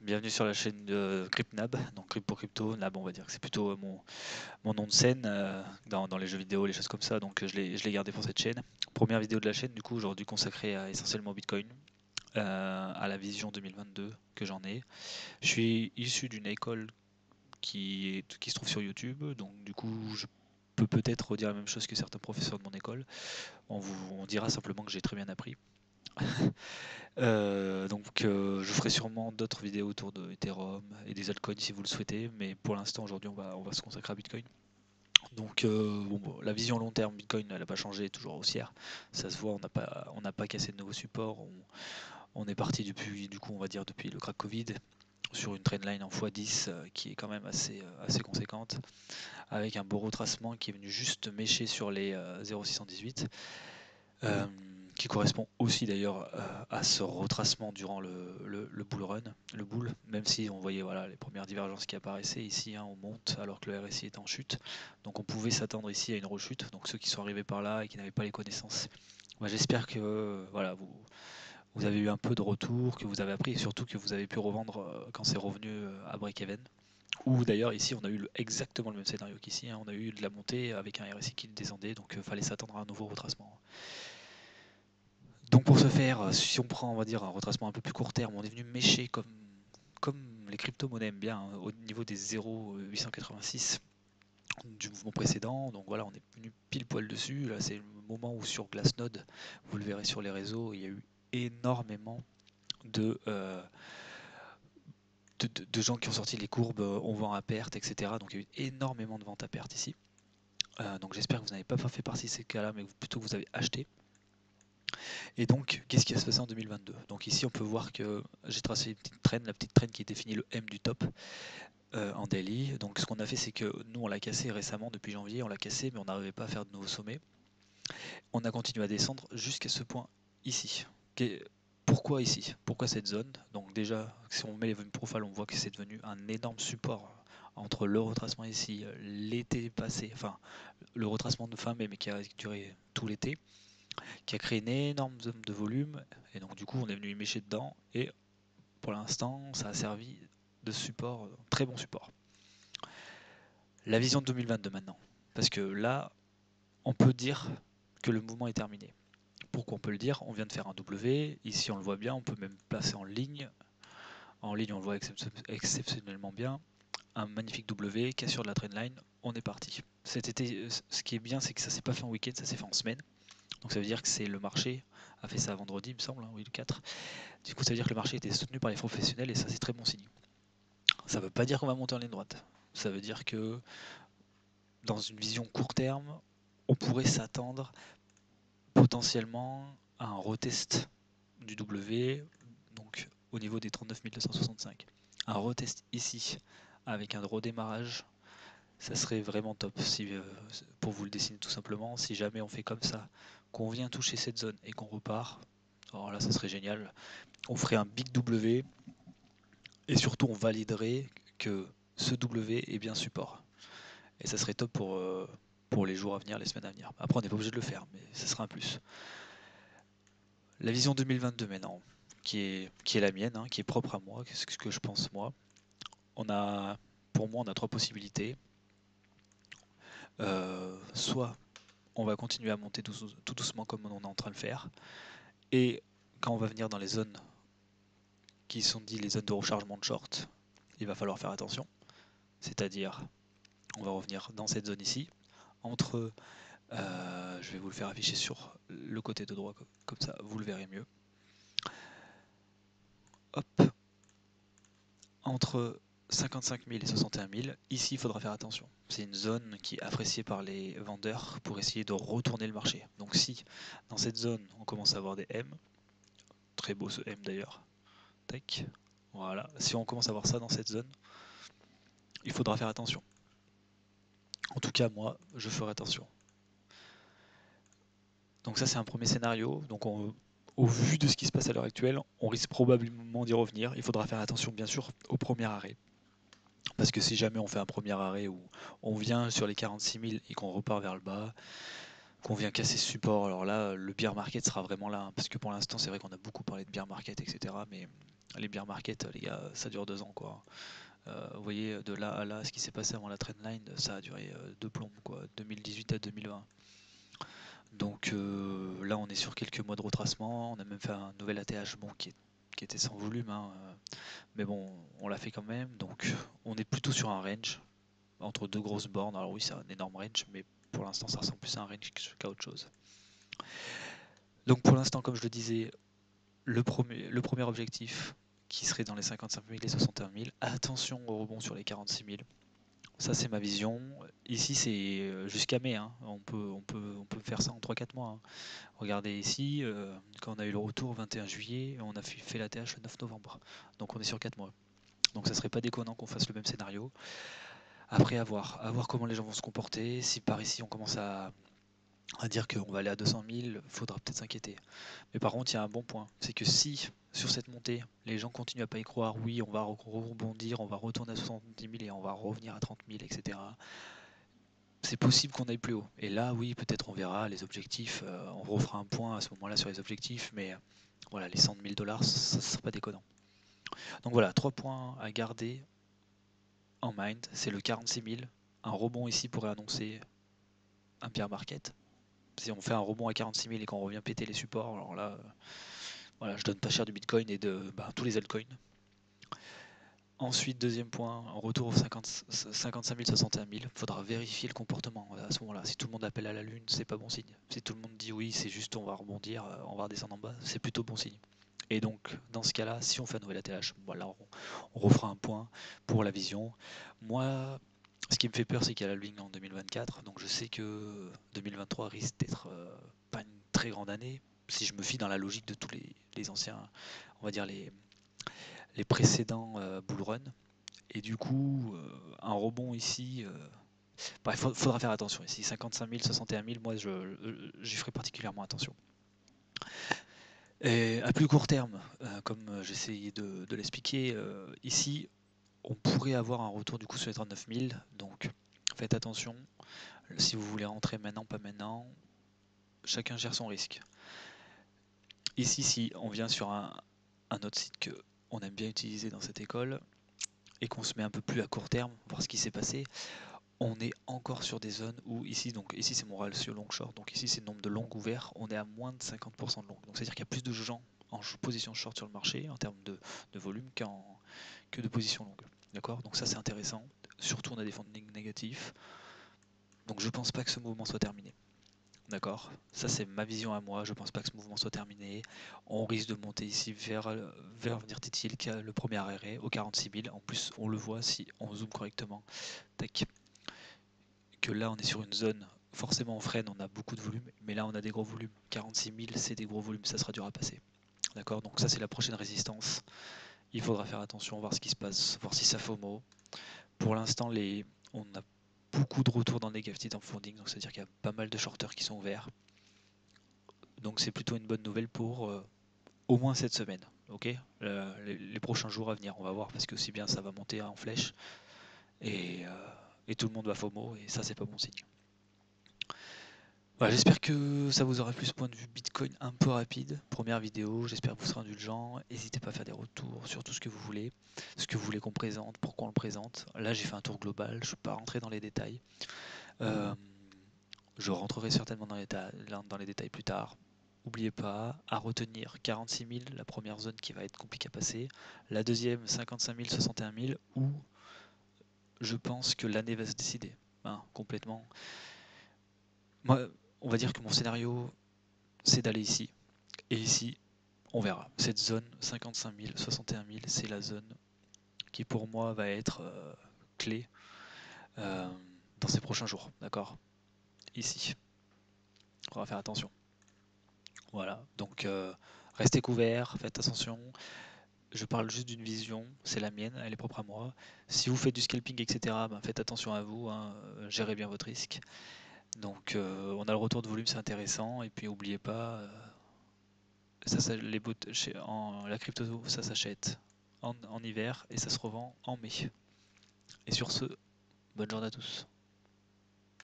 Bienvenue sur la chaîne de CryptNab, donc Crypt pour Crypto. Nab, on va dire que c'est plutôt mon nom de scène dans les jeux vidéo, les choses comme ça, donc je l'ai gardé pour cette chaîne. Première vidéo de la chaîne, du coup, aujourd'hui consacrée essentiellement au Bitcoin, à la vision 2022 que j'en ai. Je suis issu d'une école qui se trouve sur YouTube, donc du coup, je peux peut-être redire la même chose que certains professeurs de mon école. On dira simplement que j'ai très bien appris. Je ferai sûrement d'autres vidéos autour de Ethereum et des altcoins si vous le souhaitez, mais pour l'instant aujourd'hui on va se consacrer à Bitcoin. La vision long terme Bitcoin elle n'a pas changé, toujours haussière, ça se voit, on n'a pas cassé de nouveaux supports, on est parti depuis du coup on va dire depuis le crack Covid sur une trendline en x10 qui est quand même assez conséquente, avec un beau retracement qui est venu juste mécher sur les 0,618. Euh, qui correspond aussi d'ailleurs à ce retracement durant le bull run, le bull, même si on voyait voilà, les premières divergences qui apparaissaient ici, hein, on monte alors que le RSI est en chute, donc on pouvait s'attendre ici à une rechute, donc ceux qui sont arrivés par là et qui n'avaient pas les connaissances, moi j'espère que voilà, vous avez eu un peu de retour, que vous avez appris et surtout que vous avez pu revendre quand c'est revenu à break-even. Ou d'ailleurs ici on a eu exactement le même scénario qu'ici, hein, on a eu de la montée avec un RSI qui descendait, donc il fallait s'attendre à un nouveau retracement. Donc pour ce faire, si on prend on va dire un retracement un peu plus court terme, on est venu mécher comme les crypto-monnaies aiment bien, hein, au niveau des 0,886 du mouvement précédent. Donc voilà, on est venu pile poil dessus. Là, c'est le moment où sur Glassnode, vous le verrez sur les réseaux, il y a eu énormément de, euh, de gens qui ont sorti les courbes, on vend à perte, etc. Donc il y a eu énormément de ventes à perte ici. Donc j'espère que vous n'avez pas fait partie de ces cas-là, mais plutôt que vous avez acheté. Et donc, qu'est-ce qui va se passer en 2022? Donc ici, on peut voir que j'ai tracé une petite traîne, la petite traîne qui définit le M du top en daily. Donc ce qu'on a fait, c'est que nous, on l'a cassé récemment, depuis janvier, on l'a cassé, mais on n'arrivait pas à faire de nouveaux sommets. On a continué à descendre jusqu'à ce point ici. Pourquoi ici? Pourquoi cette zone? Donc déjà, si on met les volumes profile, on voit que c'est devenu un énorme support entre le retracement ici, l'été passé, enfin le retracement de fin mai, mais qui a duré tout l'été, qui a créé une énorme zone de volume, et donc du coup on est venu y mécher dedans, et pour l'instant ça a servi de support, très bon support. La vision de 2022 maintenant, parce que là on peut dire que le mouvement est terminé. Pourquoi on peut le dire? On vient de faire un W, ici on le voit bien, on peut même placer en ligne on le voit exceptionnellement bien, un magnifique W, cassure de la trendline, on est parti. Cet été, ce qui est bien c'est que ça s'est pas fait en week-end, ça s'est fait en semaine. Donc ça veut dire que c'est le marché a fait ça vendredi, il me semble, hein, oui, le 4. Du coup, ça veut dire que le marché était soutenu par les professionnels et ça, c'est très bon signe. Ça ne veut pas dire qu'on va monter en ligne droite. Ça veut dire que dans une vision court terme, on pourrait s'attendre potentiellement à un retest du W, donc au niveau des 39 265. Un retest ici avec un redémarrage, ça serait vraiment top. Si, pour vous le dessiner tout simplement, si jamais on fait comme ça, qu'on vient toucher cette zone et qu'on repart, alors là, ça serait génial. On ferait un big W et surtout on validerait que ce W est bien support. Et ça serait top pour les jours à venir, les semaines à venir. Après on n'est pas obligé de le faire, mais ça sera un plus. La vision 2022 maintenant, qui est la mienne, hein, qui est propre à moi, ce que je pense moi. Pour moi on a trois possibilités. Soit on va continuer à monter tout doucement comme on est en train de le faire. Et quand on va venir dans les zones qui sont dites les zones de rechargement de short, il va falloir faire attention. C'est-à-dire, on va revenir dans cette zone ici, entre, je vais vous le faire afficher sur le côté de droit, comme ça vous le verrez mieux. Hop, entre 55 000 et 61 000, ici il faudra faire attention. C'est une zone qui est appréciée par les vendeurs pour essayer de retourner le marché. Donc si dans cette zone on commence à avoir des M, très beau ce M d'ailleurs, tac, voilà, si on commence à voir ça dans cette zone, il faudra faire attention. En tout cas moi je ferai attention. Donc ça c'est un premier scénario, donc au vu de ce qui se passe à l'heure actuelle, on risque probablement d'y revenir. Il faudra faire attention bien sûr au premier arrêt. Parce que si jamais on fait un premier arrêt où on vient sur les 46 000 et qu'on repart vers le bas, qu'on vient casser ce support, alors là le bear market sera vraiment là. Parce que pour l'instant c'est vrai qu'on a beaucoup parlé de bear market, etc. Mais Les bear market, les gars, ça dure 2 ans quoi. Vous voyez, de là à là, ce qui s'est passé avant la trendline, ça a duré 2 plombes quoi, 2018 à 2020. Donc là, on est sur quelques mois de retracement. On a même fait un nouvel ATH bon, qui était sans volume, hein, mais bon, on l'a fait quand même. Donc on est plutôt sur un range entre deux grosses bornes. Alors oui, c'est un énorme range, mais pour l'instant, ça ressemble plus à un range qu'à autre chose. Donc pour l'instant, comme je le disais, le premier objectif qui serait dans les 55 000 et 61 000. Attention au rebond sur les 46 000. Ça, c'est ma vision. Ici, c'est jusqu'à mai, hein. On peut faire ça en 3-4 mois, hein. Regardez ici, quand on a eu le retour 21 juillet, on a fait la TH le 9 novembre. Donc on est sur 4 mois. Donc ça serait pas déconnant qu'on fasse le même scénario. Après, à voir comment les gens vont se comporter. Si par ici on commence à dire qu'on va aller à 200 000, il faudra peut-être s'inquiéter. Mais par contre, il y a un bon point. C'est que si, sur cette montée, les gens continuent à pas y croire, oui, on va rebondir, on va retourner à 70 000 et on va revenir à 30 000, etc. C'est possible qu'on aille plus haut. Et là, oui, peut-être on verra les objectifs. On refera un point à ce moment-là sur les objectifs. Mais voilà, les 100 000 $, ça ne sera pas déconnant. Donc voilà, 3 points à garder en mind. C'est le 46 000. Un rebond ici pourrait annoncer un bear market. Si on fait un rebond à 46 000 et qu'on revient péter les supports, alors là, voilà, je donne pas cher du Bitcoin et de tous les altcoins. Ensuite, deuxième point, en retour aux 55 000, 61 000, il faudra vérifier le comportement à ce moment-là. Si tout le monde appelle à la lune, c'est pas bon signe. Si tout le monde dit oui, c'est juste on va rebondir, on va redescendre en bas, c'est plutôt bon signe. Et donc, dans ce cas-là, si on fait un nouvel ATH, voilà, on refera un point pour la vision. Moi, ce qui me fait peur, c'est qu'il y a la lune en 2024, donc je sais que 2023 risque d'être pas une très grande année, si je me fie dans la logique de tous les anciens, on va dire les précédents bull run. Et du coup, un rebond ici, il faudra faire attention ici. 55 000, 61 000, moi j'y ferai particulièrement attention. Et à plus court terme, comme j'essayais de l'expliquer, ici on pourrait avoir un retour du coup sur les 39 000. Donc faites attention. Si vous voulez rentrer maintenant, pas maintenant, chacun gère son risque. Ici, si on vient sur un autre site qu'on aime bien utiliser dans cette école, et qu'on se met un peu plus à court terme, voir ce qui s'est passé, on est encore sur des zones où ici, donc ici c'est mon ratio long short, donc ici c'est le nombre de longs ouverts, on est à moins de 50% de long. Donc c'est-à-dire qu'il y a plus de gens en position short sur le marché en termes de volume que de position longue. D'accord? Donc ça c'est intéressant. Surtout on a des fundings négatifs. Donc je pense pas que ce mouvement soit terminé. D'accord? Ça c'est ma vision à moi, je pense pas que ce mouvement soit terminé. On risque de monter ici vers venir titiller le premier arrêt au 46 000. En plus on le voit si on zoome correctement. Tac. Que là on est sur une zone, forcément on freine, on a beaucoup de volume, mais là on a des gros volumes. 46 000 c'est des gros volumes, ça sera dur à passer. D'accord? Donc ça c'est la prochaine résistance. Il faudra faire attention, voir ce qui se passe, voir si ça FOMO. Pour l'instant on a beaucoup de retours dans le negative funding, donc c'est-à-dire qu'il y a pas mal de shorters qui sont ouverts. Donc c'est plutôt une bonne nouvelle pour au moins cette semaine. Ok, les prochains jours à venir, on va voir, parce que aussi bien ça va monter en flèche et tout le monde va FOMO et ça c'est pas bon signe. Voilà, j'espère que ça vous aura plu ce point de vue Bitcoin un peu rapide. Première vidéo, j'espère que vous serez indulgents. N'hésitez pas à faire des retours sur tout ce que vous voulez qu'on présente, pourquoi on le présente. Là j'ai fait un tour global, je ne suis pas rentré dans les détails. Je rentrerai certainement dans les détails plus tard. N'oubliez pas à retenir 46 000, la première zone qui va être compliquée à passer. La deuxième, 55 000, 61 000, où je pense que l'année va se décider. Hein, complètement. Moi, on va dire que mon scénario, c'est d'aller ici. Et ici, on verra. Cette zone, 55 000, 61 000, c'est la zone qui pour moi va être clé dans ces prochains jours. D'accord? Ici. On va faire attention. Voilà, donc restez couverts, faites attention. Je parle juste d'une vision, c'est la mienne, elle est propre à moi. Si vous faites du scalping, etc., faites attention à vous, hein, gérez bien votre risque. Donc on a le retour de volume, c'est intéressant. Et puis n'oubliez pas, la crypto, ça s'achète en hiver et ça se revend en mai. Et sur ce, bonne journée à tous.